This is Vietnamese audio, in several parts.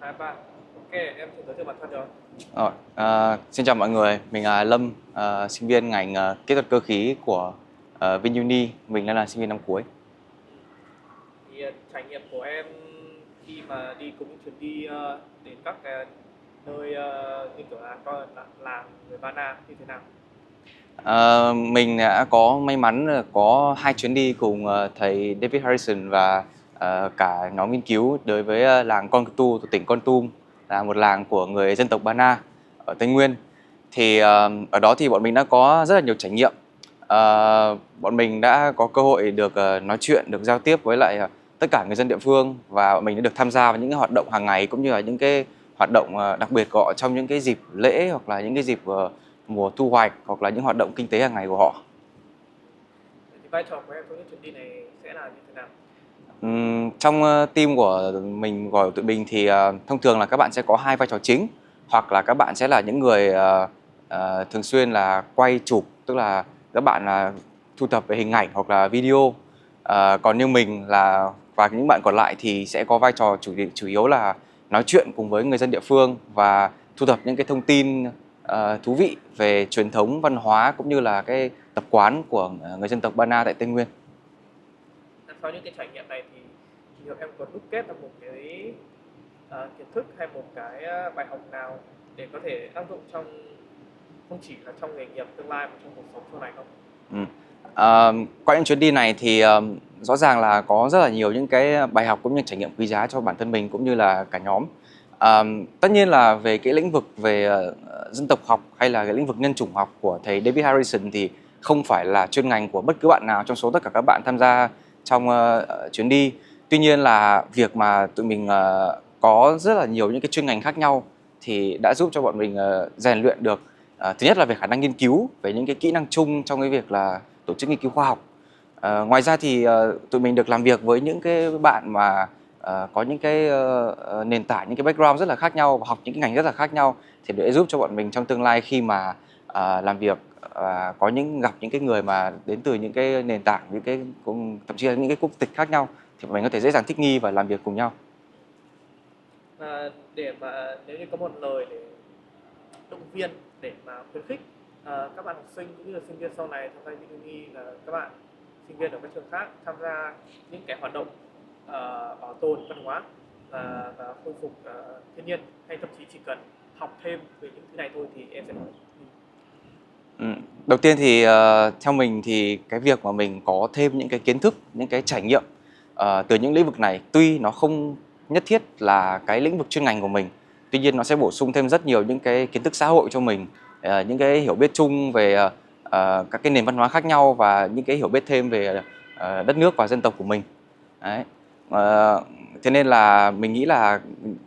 Hai bạn. Ok, em thử giới thiệu bản thân được. Rồi, xin chào mọi người, mình là Lâm, sinh viên ngành kỹ thuật cơ khí của VinUni, mình đang là sinh viên năm cuối. Trải nghiệm của em khi mà đi cùng những chuyến đi đến các cái nơi như kiểu là coi là làng người Ba Na như thế nào? Mình đã có may mắn là có 2 chuyến đi cùng thầy David Harrison và cả nhóm nghiên cứu đối với làng Kon Tu thuộc tỉnh Kon Tum, là một làng của người dân tộc Ba Na ở Tây Nguyên. Thì ở đó thì bọn mình đã có rất là nhiều trải nghiệm. Bọn mình đã có cơ hội được nói chuyện, được giao tiếp với lại tất cả người dân địa phương, và bọn mình đã được tham gia vào những cái hoạt động hàng ngày cũng như là những cái hoạt động đặc biệt của họ trong những cái dịp lễ hoặc là những cái dịp mùa thu hoạch hoặc là những hoạt động kinh tế hàng ngày của họ. Vậy thì vai trò của em trong những chuyến đi này sẽ là như thế nào? Trong team của mình, của tụi mình thì thông thường là các bạn sẽ có hai vai trò chính, hoặc là các bạn sẽ là những người thường xuyên là quay chụp, tức là các bạn là thu thập về hình ảnh hoặc là video. Còn như mình là và những bạn còn lại thì sẽ có vai trò chủ yếu là nói chuyện cùng với người dân địa phương và thu thập những cái thông tin thú vị về truyền thống văn hóa cũng như là cái tập quán của người dân tộc Ba Na tại Tây Nguyên. Sau những cái trải nghiệm này thì nhiều em có đúc kết ra một cái kiến thức hay một cái bài học nào để có thể áp dụng trong không chỉ là trong nghề nghiệp tương lai mà trong cuộc sống sau này không? Ừm. Qua những chuyến đi này thì rõ ràng là có rất là nhiều những cái bài học cũng như trải nghiệm quý giá cho bản thân mình cũng như là cả nhóm. Tất nhiên là về cái lĩnh vực về dân tộc học hay là cái lĩnh vực nhân chủng học của thầy David Harrison thì không phải là chuyên ngành của bất cứ bạn nào trong số tất cả các bạn tham gia trong chuyến đi. Tuy nhiên là việc mà tụi mình có rất là nhiều những cái chuyên ngành khác nhau thì đã giúp cho bọn mình rèn luyện được thứ nhất là về khả năng nghiên cứu, về những cái kỹ năng chung trong cái việc là tổ chức nghiên cứu khoa học. Ngoài ra thì tụi mình được làm việc với những cái bạn mà có những cái nền tảng, những cái background rất là khác nhau và học những cái ngành rất là khác nhau, thì để giúp cho bọn mình trong tương lai khi mà làm việc và có gặp những cái người mà đến từ những cái nền tảng, những cái thậm chí là những cái quốc tịch khác nhau, thì bọn mình có thể dễ dàng thích nghi và làm việc cùng nhau. Và để mà nếu như có một lời để động viên để mà khuyến khích các bạn học sinh cũng như là sinh viên sau này tham gia uni là các bạn sinh viên ở các trường khác tham gia những cái hoạt động bảo tồn văn hóa và khôi phục thiên nhiên, hay thậm chí chỉ cần học thêm về những thứ này thôi thì em sẽ nói. Đầu tiên thì theo mình thì cái việc mà mình có thêm những cái kiến thức, những cái trải nghiệm từ những lĩnh vực này, tuy nó không nhất thiết là cái lĩnh vực chuyên ngành của mình, tuy nhiên nó sẽ bổ sung thêm rất nhiều những cái kiến thức xã hội cho mình, những cái hiểu biết chung về các cái nền văn hóa khác nhau và những cái hiểu biết thêm về đất nước và dân tộc của mình. Đấy. Ờ, Thế nên là mình nghĩ là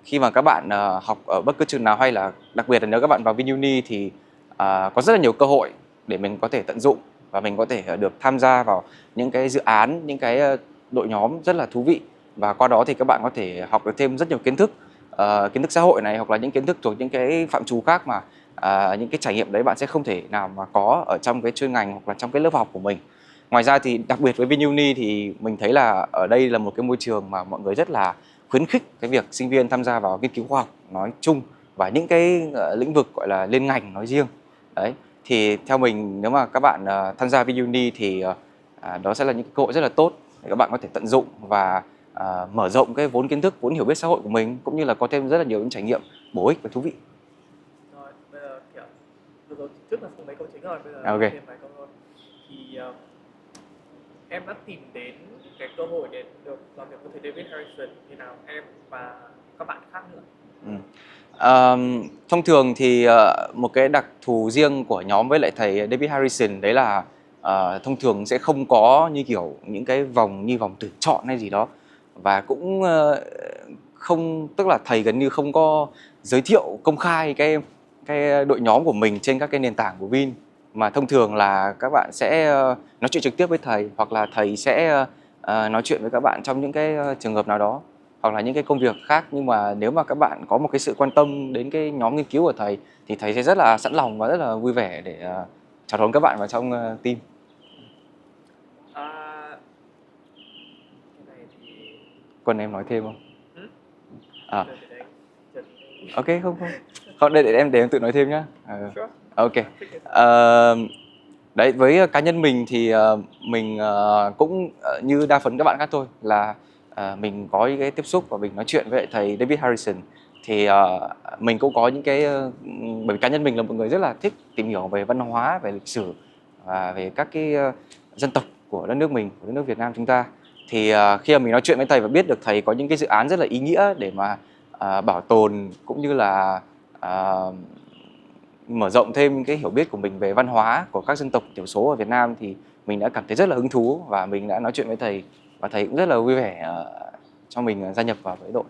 khi mà các bạn học ở bất cứ trường nào, hay là đặc biệt là nếu các bạn vào VinUni thì có rất là nhiều cơ hội để mình có thể tận dụng và mình có thể được tham gia vào những cái dự án, những cái đội nhóm rất là thú vị, và qua đó thì các bạn có thể học được thêm rất nhiều kiến thức xã hội này, hoặc là những kiến thức thuộc những cái phạm trù khác mà những cái trải nghiệm đấy bạn sẽ không thể nào mà có ở trong cái chuyên ngành hoặc là trong cái lớp học của mình. Ngoài ra thì đặc biệt với VinUni thì mình thấy là ở đây là một cái môi trường mà mọi người rất là khuyến khích cái việc sinh viên tham gia vào nghiên cứu khoa học nói chung và những cái lĩnh vực gọi là liên ngành nói riêng. Đấy, thì theo mình nếu mà các bạn tham gia VinUni thì đó sẽ là những cơ hội rất là tốt để các bạn có thể tận dụng và mở rộng cái vốn kiến thức, vốn hiểu biết xã hội của mình, cũng như là có thêm rất là nhiều những trải nghiệm bổ ích và thú vị. Rồi bây giờ kiểu vừa rồi trước là mấy câu chính rồi, bây giờ Ok. thêm vài câu thôi. Thì em đã tìm đến cái cơ hội để được làm việc với thầy David Harrison như nào, em và các bạn khác nữa? Ừ. Thông thường thì một cái đặc thù riêng của nhóm với lại thầy David Harrison đấy là thông thường sẽ không có như kiểu những cái vòng như vòng tuyển chọn hay gì đó, và cũng không, tức là thầy gần như không có giới thiệu công khai cái đội nhóm của mình trên các cái nền tảng của Vin, mà thông thường là các bạn sẽ nói chuyện trực tiếp với thầy, hoặc là thầy sẽ nói chuyện với các bạn trong những cái trường hợp nào đó hoặc là những cái công việc khác. Nhưng mà nếu mà các bạn có một cái sự quan tâm đến cái nhóm nghiên cứu của thầy thì thầy sẽ rất là sẵn lòng và rất là vui vẻ để chào đón các bạn vào trong team. À, cái này thì Còn em nói thêm không? ừ? À, Từ từ đấy. Ok, không không. Không, để em tự nói thêm nhá. Sure. Ok. Take it. Đấy, với cá nhân mình thì mình cũng như đa phần các bạn khác thôi, là mình có những cái tiếp xúc và mình nói chuyện với thầy David Harrison. Thì mình cũng có những cái bởi vì cá nhân mình là một người rất là thích tìm hiểu về văn hóa, về lịch sử và về các cái dân tộc của đất nước mình, của đất nước Việt Nam chúng ta. Thì khi mà mình nói chuyện với thầy và biết được thầy có những cái dự án rất là ý nghĩa để mà bảo tồn cũng như là à, mở rộng thêm cái hiểu biết của mình về văn hóa của các dân tộc thiểu số ở Việt Nam, thì mình đã cảm thấy rất là hứng thú và mình đã nói chuyện với thầy, và thầy cũng rất là vui vẻ cho mình gia nhập vào với đội.